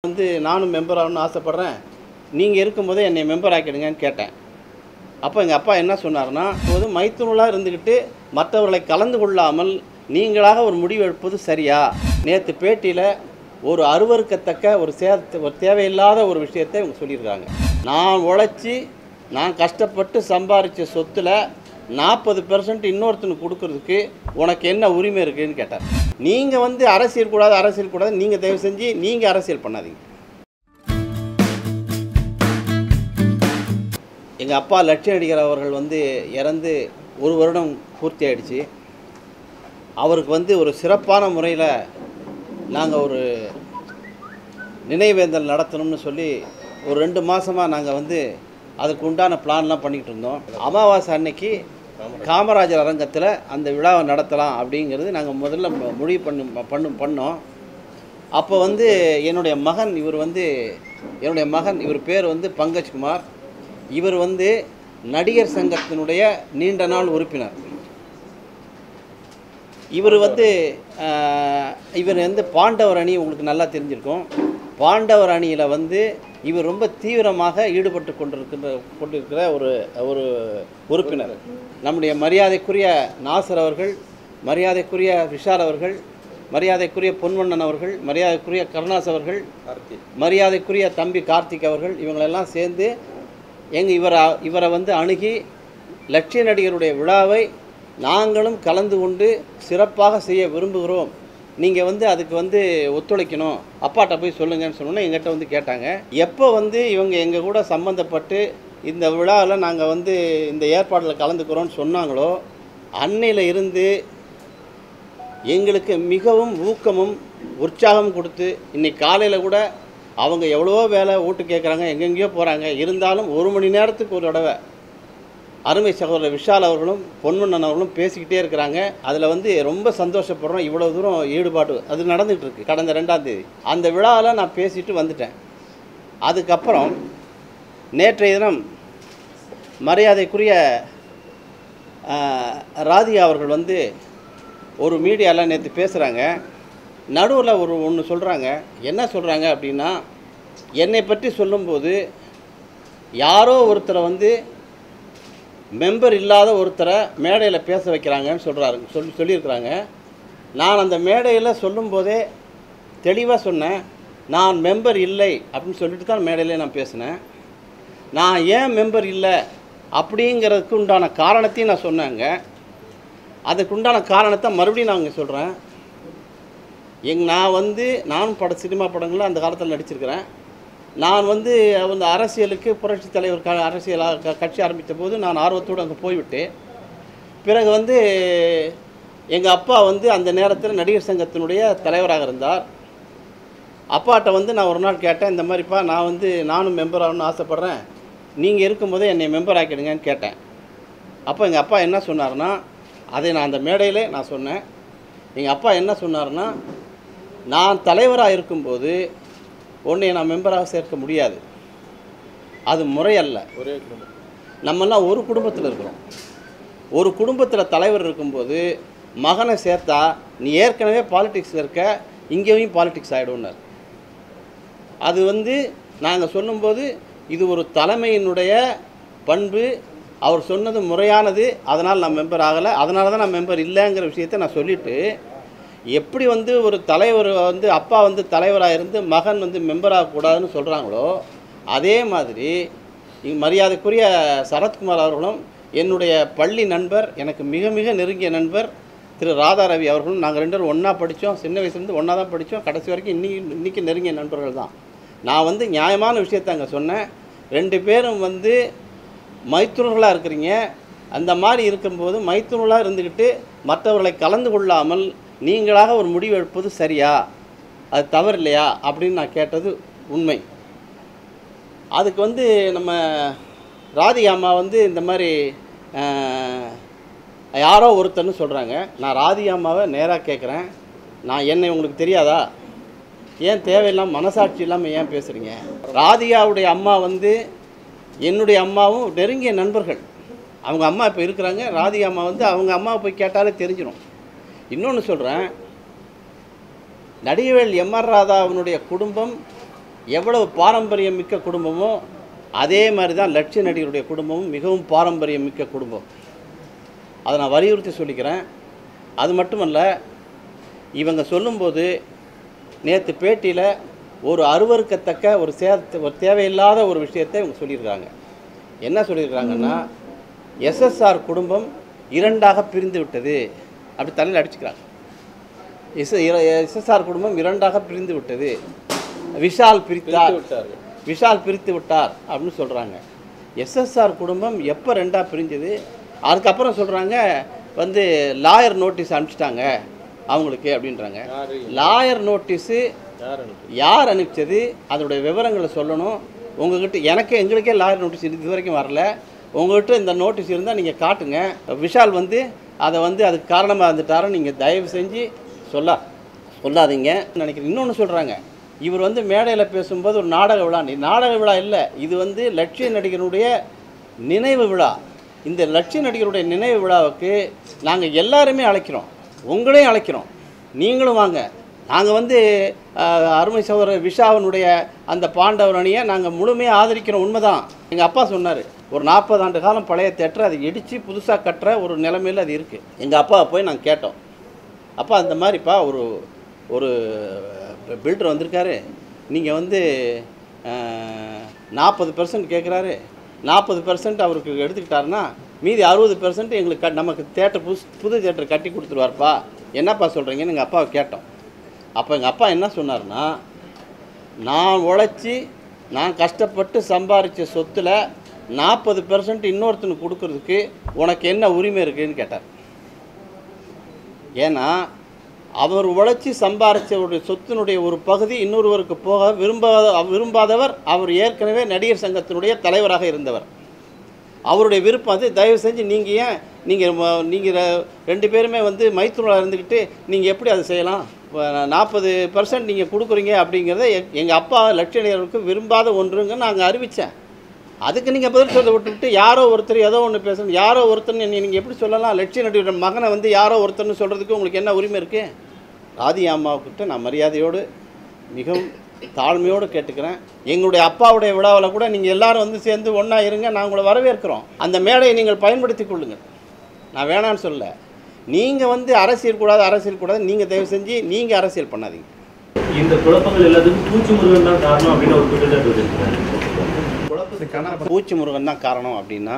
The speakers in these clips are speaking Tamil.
வந்து நானும் மெம்பர் ஆகணும்னு ஆசைப்பட்றேன். நீங்கள் இருக்கும்போதே என்னை மெம்பர் ஆக்கிடுங்கன்னு கேட்டேன். அப்போ எங்கள் அப்பா என்ன சொன்னார்னா, இப்போது மைத்துனலாக இருந்துக்கிட்டு மற்றவர்களை கலந்து கொள்ளாமல் நீங்களாக ஒரு முடிவு எடுப்பது சரியா? நேற்று பேட்டியில் ஒரு அருவருக்கத்தக்க ஒரு தேவையில்லாத ஒரு விஷயத்தை இவங்க சொல்லியிருக்காங்க. நான் உழைச்சி நான் கஷ்டப்பட்டு சம்பாதிச்ச சொத்தில் 40% இன்னொருத்தனுக்கு கொடுக்கறதுக்கு உனக்கு என்ன உரிமை இருக்குதுன்னு கேட்டார். நீங்கள் வந்து அரசியல் கூடாது நீங்கள் தயவு செஞ்சு நீங்கள் அரசியல் பண்ணாதீங்க. எங்கள் அப்பா லட்சுமி நடிகர் அவர்கள் வந்து இறந்து 1 வருடம் பூர்த்தி ஆகிடுச்சு. அவருக்கு வந்து ஒரு சிறப்பான முறையில் நாங்கள் ஒரு நினைவேந்தல் நடத்தணும்னு சொல்லி ஒரு 2 மாதமாக நாங்கள் வந்து அதுக்கு உண்டான பிளான்லாம் பண்ணிக்கிட்டு இருந்தோம். அமாவாசை அன்னைக்கு காமராஜர் அரங்கத்தில் அந்த விழாவை நடத்தலாம் அப்படிங்கிறது நாங்கள் முதல்ல முடிவு பண்ணோம். அப்போ வந்து என்னுடைய மகன் இவர் பேர் வந்து பங்கஜ்குமார். இவர் வந்து நடிகர் சங்கத்தினுடைய நீண்ட நாள் உறுப்பினர். இவர் வந்து பாண்டவர் அணி உங்களுக்கு நல்லா தெரிஞ்சிருக்கும். பாண்டவர் அணியில் வந்து இவர் ரொம்ப தீவிரமாக ஈடுபட்டு கொண்டிருக்கிற ஒரு உறுப்பினர். நம்முடைய மரியாதைக்குரிய நாசர் அவர்கள், மரியாதைக்குரிய விஷால் அவர்கள், மரியாதைக்குரிய பொன்வண்ணன் அவர்கள், மரியாதைக்குரிய கருணாஸ் அவர்கள், மரியாதைக்குரிய தம்பி கார்த்திக் அவர்கள், இவங்களெல்லாம் சேர்ந்து இவரை வந்து அணுகி லட்சிய நடிகருடைய விழாவை நாங்களும் கலந்து கொண்டு சிறப்பாக செய்ய விரும்புகிறோம், நீங்கள் வந்து அதுக்கு வந்து ஒத்துழைக்கணும், அப்பாட்ட போய் சொல்லுங்கன்னு சொன்னோன்னே எங்கிட்ட வந்து கேட்டாங்க. எப்போ வந்து இவங்க எங்கள் கூட சம்மந்தப்பட்டு இந்த விழாவில் நாங்கள் வந்து இந்த ஏற்பாடில் கலந்துக்கிறோன்னு சொன்னாங்களோ அன்னையில் இருந்து எங்களுக்கு மிகவும் ஊக்கமும் உற்சாகம் கொடுத்து இன்றைக்கி காலையில் கூட அவங்க எவ்வளவோ வேலை ஓட்டு கேட்குறாங்க, எங்கெங்கேயோ போகிறாங்க, இருந்தாலும் 1 மணி நேரத்துக்கு ஒரு தடவை அருமை சகோதரர் விஷால் அவர்களும் பொன்வண்ணன் அவர்களும் பேசிக்கிட்டே இருக்கிறாங்க. அதில் வந்து ரொம்ப சந்தோஷப்படுறோம். இவ்வளோ தூரம் ஈடுபாடு அது நடந்துகிட்ருக்கு. கடந்த 2ஆம் தேதி அந்த விழாவில் நான் பேசிட்டு வந்துட்டேன். அதுக்கப்புறம் நேற்றைய தினம் மரியாதைக்குரிய ராதிகா அவர்கள் வந்து ஒரு மீடியாவில் நேற்று பேசுகிறாங்க. நடுவில் ஒன்று சொல்கிறாங்க. என்ன சொல்கிறாங்க அப்படின்னா, என்னை பற்றி சொல்லும்போது யாரோ ஒருத்தரை வந்து மெம்பர் இல்லாத ஒருத்தரை மேடையில் பேச வைக்கிறாங்கன்னு சொல்லியிருக்கிறாங்க. நான் அந்த மேடையில் சொல்லும்போதே தெளிவாக சொன்னேன், நான் மெம்பர் இல்லை அப்படின்னு சொல்லிட்டு தான் மேடையில் நான் பேசினேன். நான் ஏன் மெம்பர் இல்லை அப்படிங்கிறதுக்கு உண்டான காரணத்தையும் நான் சொன்னேங்க. அதுக்கு உண்டான காரணத்தை மறுபடியும் நான் இங்கே சொல்கிறேன். நானும் சினிமா படங்களில் அந்த காலத்தில் நடிச்சிருக்கிறேன். நான் வந்து அந்த அரசியலுக்கு புரட்சி தலைவர் கட்சி ஆரம்பித்த போது நான் ஆர்வத்தோடு அங்கே போய்விட்டு, பிறகு வந்து எங்கள் அப்பா வந்து அந்த நேரத்தில் நடிகர் சங்கத்தினுடைய தலைவராக இருந்தார். அப்பாட்ட வந்து நான் ஒரு நாள் கேட்டேன், இந்த மாதிரிப்பா நானும் மெம்பர் ஆகணும்னு ஆசைப்பட்றேன், நீங்கள் இருக்கும்போதே என்னை மெம்பர் ஆக்கிடுங்கன்னு கேட்டேன். அப்போ எங்கள் அப்பா என்ன சொன்னார்னா, அதை நான் அந்த மேடையிலே நான் சொன்னேன். எங்கள் அப்பா என்ன சொன்னார்னா, நான் தலைவராக இருக்கும்போது உன்னை நான் மெம்பராக சேர்க்க முடியாது, அது முறையல்ல. நம்மெல்லாம் ஒரு குடும்பத்தில் இருக்கிறோம். ஒரு குடும்பத்தில் தலைவர் இருக்கும்போது மகனை சேர்த்தா நீ ஏற்கனவே பாலிடிக்ஸில் இருக்க, இங்கேயும் பாலிடிக்ஸ் ஆகிடும்னார். அது வந்து நாங்கள் சொல்லும்போது இது ஒரு தலைமையினுடைய பண்பு, அவர் சொன்னது முறையானது, அதனால் நான் மெம்பர் ஆகலை, அதனால தான் நான் மெம்பர் இல்லைங்கிற விஷயத்தை நான் சொல்லிவிட்டு, எப்படி வந்து ஒரு தலைவர் வந்து அப்பா வந்து தலைவராக இருந்து மகன் வந்து மெம்பராகக்கூடாதுன்னு சொல்கிறாங்களோ, அதே மாதிரி மரியாதைக்குரிய சரத்குமார் அவர்களும் என்னுடைய பள்ளி நண்பர், எனக்கு மிக மிக நெருங்கிய நண்பர் திரு ராதாரவி அவர்களும், நாங்கள் 2 பேரும் ஒன்றா படித்தோம். சின்ன வயசுலேருந்து ஒன்றா தான் படித்தோம். கடைசி வரைக்கும் இன்றைக்கி நெருங்கிய நண்பர்கள் தான். நான் வந்து நியாயமான விஷயத்தை அங்கே சொன்னேன். 2 பேரும் வந்து மைத்துனர்களாக இருக்கிறீங்க. அந்த மாதிரி இருக்கும்போது மைத்துனர்களாக இருந்துக்கிட்டு மற்றவர்களை கலந்து கொள்ளாமல் நீங்களாக ஒரு முடிவு எடுப்பது சரியா, அது தவறு இல்லையா அப்படின்னு நான் கேட்டது உண்மை. அதுக்கு வந்து நம்ம ராதிகா அம்மா வந்து இந்த மாதிரி யாரோ ஒருத்தர்னு சொல்கிறாங்க. நான் ராதிகா அம்மாவை நேராக கேட்குறேன், என்னை உங்களுக்கு தெரியாதா? ஏன் தேவையில்லாமல் மனசாட்சி இல்லாமல் ஏன் பேசுகிறீங்க? ராதிகாவுடைய அம்மா வந்து என்னுடைய அம்மாவும் நெருங்கிய நண்பர்கள். அவங்க அம்மா இப்போ இருக்கிறாங்க. ராதிகா அம்மா வந்து அவங்க அம்மாவை போய் கேட்டாலே தெரிஞ்சிடும். இன்னொன்று சொல்கிறேன், நடிகவேல் எம்.ஆர். ராதா அவனுடைய குடும்பம் எவ்வளவு பாரம்பரியம் மிக்க குடும்பமோ அதே மாதிரி தான் லட்சிய நடிகருடைய குடும்பமும் மிகவும் பாரம்பரியம் மிக்க குடும்பம். அதை நான் வலியுறுத்தி சொல்லிக்கிறேன். அது மட்டுமல்ல, இவங்க சொல்லும்போது நேற்று பேட்டியில் ஒரு அருவருக்கத்தக்க ஒரு தேவையில்லாத ஒரு விஷயத்தை இவங்க சொல்லியிருக்காங்க. என்ன சொல்லியிருக்காங்கன்னா, எஸ்எஸ்ஆர் குடும்பம் இரண்டாக பிரிந்து விட்டது அப்படி தலையில் அடிச்சுக்கிறாங்க. எஸ்எஸ்ஆர் குடும்பம் இரண்டாக பிரிந்து விட்டது, விஷால் பிரித்து விட்டார் அப்படின்னு சொல்கிறாங்க. எஸ்எஸ்ஆர் குடும்பம் எப்போ ரெண்டாக பிரிஞ்சது? அதுக்கப்புறம் சொல்கிறாங்க வந்து லாயர் நோட்டீஸ் அனுப்பிச்சிட்டாங்க அவங்களுக்கு அப்படின்றாங்க. லாயர் நோட்டீஸு யார் அனுப்பிச்சது, அதோடைய விவரங்களை சொல்லணும். உங்கள்கிட்ட எங்களுக்கே லாயர் நோட்டீஸ் இது வரைக்கும் வரல. உங்கள்கிட்ட இந்த நோட்டீஸ் இருந்தால் நீங்கள் காட்டுங்க. விஷால் வந்து அதை வந்து அதுக்கு காரணமாக இருந்துட்டாரோ நீங்கள் தயவு செஞ்சு சொல்லாதீங்க நினைக்கிறேன். இன்னொன்று சொல்கிறாங்க, இவர் வந்து மேடையில் பேசும்போது ஒரு நாடக விழா இல்லை, இது வந்து லட்சிய நடிகருடைய நினைவு விழா. இந்த லட்சிய நடிகருடைய நினைவு விழாவுக்கு நாங்கள் எல்லாருமே அழைக்கிறோம், உங்களையும் அழைக்கிறோம், நீங்களும் வாங்க. நாங்கள் வந்து அருமை சகோதரர் விஷாவினுடைய அந்த பாண்டவர் அணியை நாங்கள் முழுமையாக ஆதரிக்கிறோம். உண்மைதான். எங்கள் அப்பா சொன்னார், ஒரு 40 ஆண்டு காலம் பழைய தேட்டரை அதை இடித்து புதுசாக கட்டுற ஒரு நிலைமையில் அது இருக்குது. எங்கள் அப்பாவை போய் நாங்கள் கேட்டோம், அப்பா இந்த மாதிரிப்பா ஒரு பில்டர் வந்திருக்காரு, நீங்கள் வந்து 40% கேட்குறாரு, 40% அவருக்கு எடுத்துக்கிட்டாருன்னா மீதி 60% எங்களுக்கு நமக்கு தேட்டர் புது தேட்டர் கட்டி கொடுத்துருவார்ப்பா, என்னப்பா சொல்கிறீங்கன்னு எங்கள் அப்பாவை கேட்டோம். அப்போ எங்கள் அப்பா என்ன சொன்னார்னா, நான் உழைச்சி நான் கஷ்டப்பட்டு சம்பாதிச்ச சொத்தில் 40% இன்னொருத்தனுக்கு கொடுக்கறதுக்கு உனக்கு என்ன உரிமை இருக்குதுன்னு கேட்டார். ஏன்னா அவர் உழைச்சி சம்பாதிச்சவருடைய சொத்தினுடைய ஒரு பகுதி இன்னொருவருக்கு போக விரும்பாதவர். அவர் ஏற்கனவே நடிகர் சங்கத்தினுடைய தலைவராக இருந்தவர். அவருடைய விருப்பம் அது. தயவு செஞ்சு நீங்கள் 2 பேருமே வந்து மைத்துனராக இருந்துக்கிட்டு நீங்கள் எப்படி அதை செய்யலாம்? 40% நீங்கள் கொடுக்குறீங்க அப்படிங்கிறத எங்கள் அப்பா லட்சிய நடிகருக்கு விரும்பாத ஒன்றுங்க நாங்கள் அறிவித்தேன். அதுக்கு நீங்கள் பதில் சொல்ல விட்டுவிட்டு யாரோ ஒருத்தர் ஏதோ ஒன்று பேசணும், யாரோ ஒருத்தர் நீங்கள் எப்படி சொல்லலாம்? லட்சிய நடிகர் மகனை வந்து யாரோ ஒருத்தர்னு சொல்கிறதுக்கு உங்களுக்கு என்ன உரிமை இருக்குது? ராதி அம்மாவுக்கிட்ட நான் மரியாதையோடு மிகவும் தாழ்மையோடு கேட்டுக்கிறேன். எங்களுடைய அப்பாவுடைய விழாவில் கூட நீங்கள் எல்லோரும் வந்து சேர்ந்து ஒன்றா இருங்க, நான் உங்களை வரவேற்கிறோம். அந்த மேடையை நீங்கள் பயன்படுத்தி கொள்ளுங்கள், நான் வேணான்னு சொல்ல. நீங்கள் வந்து அரசியல் கூடாது, நீங்கள் தயவு செஞ்சு நீங்கள் அரசியல் பண்ணாதீங்க. இந்த குழப்பங்கள் எல்லாத்துக்கும் பூச்சி முருகன் தான் காரணம் அப்படின்னு ஒரு குற்றச்சாட்டு. பூச்சி முருகன் தான் காரணம் அப்படின்னா,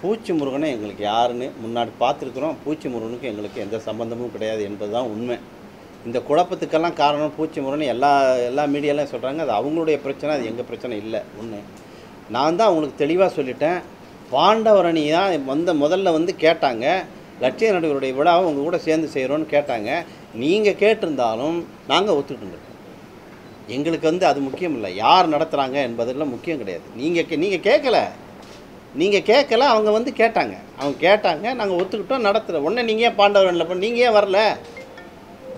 பூச்சி முருகனை எங்களுக்கு யாருன்னு முன்னாடி பார்த்துருக்குறோம். பூச்சி முருகனுக்கு எங்களுக்கு எந்த சம்பந்தமும் கிடையாது என்பது தான் உண்மை. இந்த குழப்பத்துக்கெல்லாம் காரணம் பூச்சி முருகன் எல்லா மீடியாலையும் சொல்கிறாங்க. அது அவங்களுடைய பிரச்சனை, அது எங்கள் பிரச்சனை இல்லை. ஒன்று நான் தான் அவங்களுக்கு தெளிவாக சொல்லிட்டேன். பாண்டவரணி தான் முதல்ல வந்து கேட்டாங்க, லட்சிய நடிகருடைய விழாவை உங்கள் கூட சேர்ந்து செய்கிறோன்னு கேட்டாங்க. நீங்கள் கேட்டிருந்தாலும் நாங்கள் ஒத்துக்கிட்டு இருக்கோம். எங்களுக்கு வந்து அது முக்கியம் இல்லை, யார் நடத்துகிறாங்க என்பதெல்லாம் முக்கியம் கிடையாது. நீங்கள் கேட்கல, அவங்க வந்து கேட்டாங்க, நாங்கள் ஒத்துக்கிட்டோம், நடத்துகிறோம். உடனே நீங்கள் ஏன் பாண்டவரனில் நீங்கள் ஏன் வரல?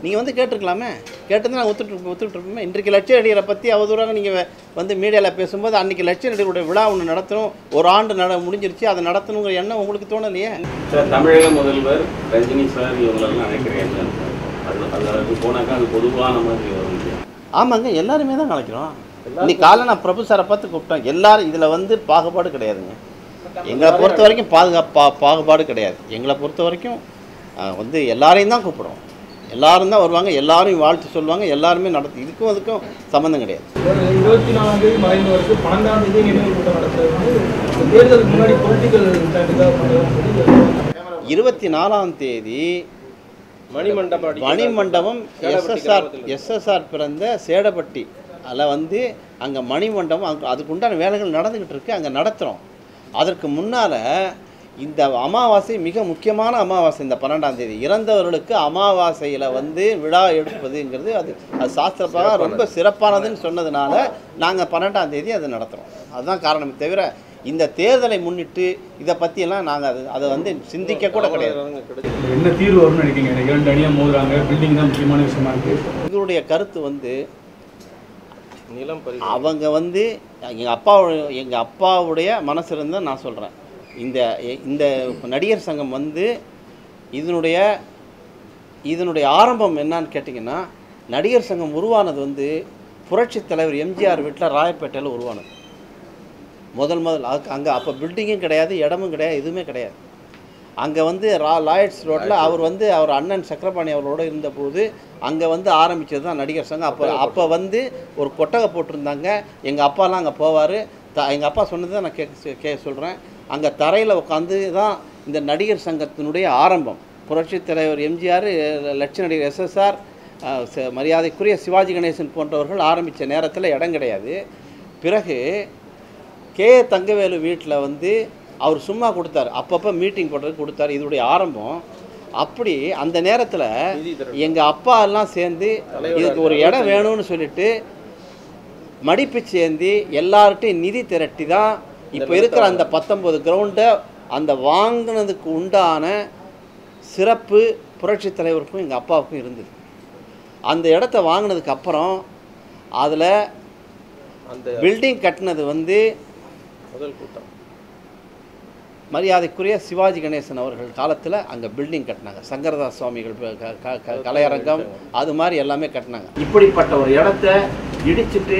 நீங்கள் வந்து கேட்டிருக்கலாமே, கேட்டிருந்தா நாங்கள் ஒத்துக்கிட்டு இருப்போமே. இன்றைக்கு லட்சிய நடிகரை பற்றி அவதூறாக நீங்கள் வந்து மீடியாவில் பேசும்போது, அன்றைக்கி லட்சிய நடிகருடைய விழா ஒன்று நடத்தணும், ஒரு ஆண்டு முடிஞ்சிருச்சு, அதை நடத்தணுங்கிற எண்ணம் உங்களுக்கு தோணலையே? சார், தமிழக முதல்வர் ரஜினி சார் இவங்களெல்லாம் நினைக்கிறேன், அது போனாக்கா அது பொதுவான மாதிரி வரும். ஆமாங்க, எல்லாருமே தான் நினைக்கிறோம். இன்னைக்கு காலையில் நான் பிரபு சாரை பார்த்து கூப்பிட்டேன். எல்லாரும் இதில் வந்து பாகுபாடு கிடையாதுங்க. எங்களை பொறுத்த வரைக்கும் பாகுபாடு கிடையாது. எங்களை பொறுத்த வரைக்கும் வந்து எல்லாரையும் தான் கூப்பிடுவோம், எல்லாரும் தான் வருவாங்க, எல்லாரும் வாழ்த்து சொல்லுவாங்க, எல்லாருமே நடத்து. இதுக்கும் அதுக்கும் சம்மந்தம் கிடையாது. 24ஆம் தேதி மறைந்தவருக்கு 12ஆம் தேதி நினைவு கூட்டம் நடத்துறது தேர்தலுக்கு முன்னாடி பொலிட்டிக்கல் 24ஆம் தேதி மணிமண்டபம் எஸ்எஸ்ஆர் பிறந்த சேடப்பட்டி அதில் வந்து அங்கே மணிமண்டபம், அதுக்குண்டான வேலைகள் நடந்துக்கிட்டு இருக்குது, அங்கே நடத்துகிறோம். அதற்கு முன்னால் இந்த அமாவாசை மிக முக்கியமான அமாவாசை. இந்த 12ஆம் தேதி இறந்தவர்களுக்கு அமாவாசையில் வந்து விழா எடுப்பதுங்கிறது அது சாஸ்திரப்பாக ரொம்ப சிறப்பானதுன்னு சொன்னதுனால நாங்கள் 12ஆம் தேதி அதை நடத்துகிறோம். அதுதான் காரணமே தவிர இந்த தேர்தலை முன்னிட்டு இதை பற்றியெல்லாம் நாங்கள் அதை வந்து சிந்திக்க கூட கிடையாது. என்ன தீர்வு வரும்னு நினைக்கிறீங்க? 2 அணியாக மோதுறாங்க, பில்டிங் தான் முக்கியமான விஷயமா இருக்குது. இதனுடைய கருத்து வந்து அவங்க வந்து எங்கள் அப்பாவுடைய மனசு இருந்தால் நான் சொல்கிறேன். இந்த நடிகர் சங்கம் வந்து இதனுடைய ஆரம்பம் என்னான்னு கேட்டிங்கன்னா, நடிகர் சங்கம் உருவானது வந்து புரட்சித் தலைவர் எம்ஜிஆர் வீட்டில் ராயப்பேட்டையில் உருவானது. முதல் அதுக்கு அங்கே அப்போ பில்டிங்கும் கிடையாது, இடமும் கிடையாது, எதுவுமே கிடையாது. அங்கே வந்து லாயட்ஸ் ரோட்டில் அவர் அண்ணன் சக்கரபாணி அவரோடு இருந்தபோது அங்கே வந்து ஆரம்பித்தது தான் நடிகர் சங்கம். அப்போ வந்து ஒரு கொட்டகை போட்டிருந்தாங்க. எங்கள் அப்பாலாம் அங்கே போவார். எங்கள் அப்பா சொன்னது தான் நான் சொல்கிறேன். அங்கே தரையில் உட்காந்து தான் இந்த நடிகர் சங்கத்தினுடைய ஆரம்பம். புரட்சித் தலைவர் எம்ஜிஆர், லட்ச நடிகர் எஸ்எஸ்ஆர், மரியாதைக்குரிய சிவாஜி கணேசன் போன்றவர்கள் ஆரம்பித்த நேரத்தில் இடம் கிடையாது. பிறகு கே தங்கவேலு வீட்டில் வந்து அவர் சும்மா கொடுத்தார், அப்பப்போ மீட்டிங் போடுறதுக்கு கொடுத்தார். இதோடைய ஆரம்பம். அப்படி அந்த நேரத்தில் எங்கள் அப்பா எல்லாம் சேர்ந்து இதுக்கு ஒரு இடம் வேணும்னு சொல்லிட்டு மடிப்பு சேர்ந்து எல்லார்ட்டையும் நிதி திரட்டி தான் இப்போ இருக்கிற அந்த 19 கிரவுண்டை அந்த வாங்கினதுக்கு உண்டான சிறப்பு புரட்சித் தலைவருக்கும் எங்கள் அப்பாவுக்கும் இருந்தது. அந்த இடத்த வாங்கினதுக்கு அப்புறம் அதில் அந்த பில்டிங் கட்டினது வந்து முதல் கூட்டம் மரியாதைக்குரிய சிவாஜி கணேசன் அவர்கள் காலத்தில் அங்கே பில்டிங் கட்டினாங்க. சங்கரதாஸ் சுவாமிகள் கலையரங்கம் அது மாதிரி எல்லாமே கட்டினாங்க. இப்படிப்பட்ட ஒரு இடத்த இடிச்சுட்டு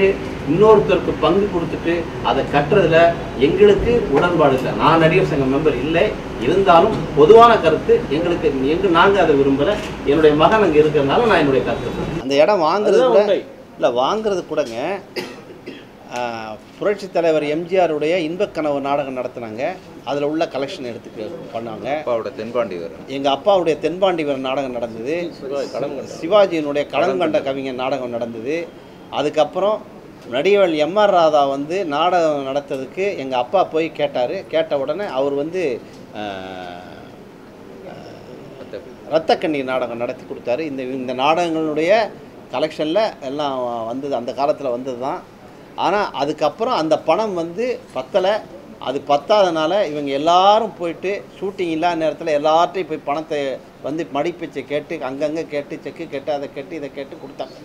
இன்னொருத்தருக்கு பங்கு கொடுத்துட்டு அதை கட்டுறதுல எங்களுக்கு உடன்பாடு இல்லை. நான் நடிகர் சங்க மெம்பர் இல்லை, இருந்தாலும் பொதுவான கருத்து எங்களுக்கு நாங்கள் அதை விரும்பலை. என்னுடைய மகன் அங்கே இருக்கிறதுனால நான் என்னுடைய கருத்து. அந்த இடம் வாங்குறது கூட இல்லை, வாங்குறது கூடங்க புரட்சித் தலைவர் எம்ஜிஆருடைய இன்பக்கனவு நாடகம் நடத்தினாங்க. அதில் உள்ள கலெக்ஷன் எடுத்து பண்ணாங்க. எங்கள் அப்பாவுடைய தென்பாண்டி வீரன் நாடகம் நடந்தது. சிவாஜியினுடைய களங்கண்ட கவிஞர் நாடகம் நடந்தது. அதுக்கப்புறம் நடிகர் எம்ஆர் ராதா வந்து நாடகம் நடத்துறதுக்கு எங்கள் அப்பா போய் கேட்டார். கேட்ட உடனே அவர் வந்து ரத்தக்கண்ணீர் நாடகம் நடத்தி கொடுத்தாரு. இந்த நாடகங்களுடைய கலெக்ஷனில் எல்லாம் வந்தது, அந்த காலத்தில் வந்தது தான். ஆனால் அதுக்கப்புறம் அந்த பணம் வந்து பத்தலை. அது பத்தாதனால இவங்க எல்லாரும் போயிட்டு ஷூட்டிங் இல்லாத நேரத்தில் எல்லார்ட்டையும் போய் பணத்தை வந்து மடிப்பிச்சை கேட்டு அங்கங்கே கேட்டு செக்கு கேட்டு அதை கேட்டு இதை கேட்டு கொடுத்தாங்க.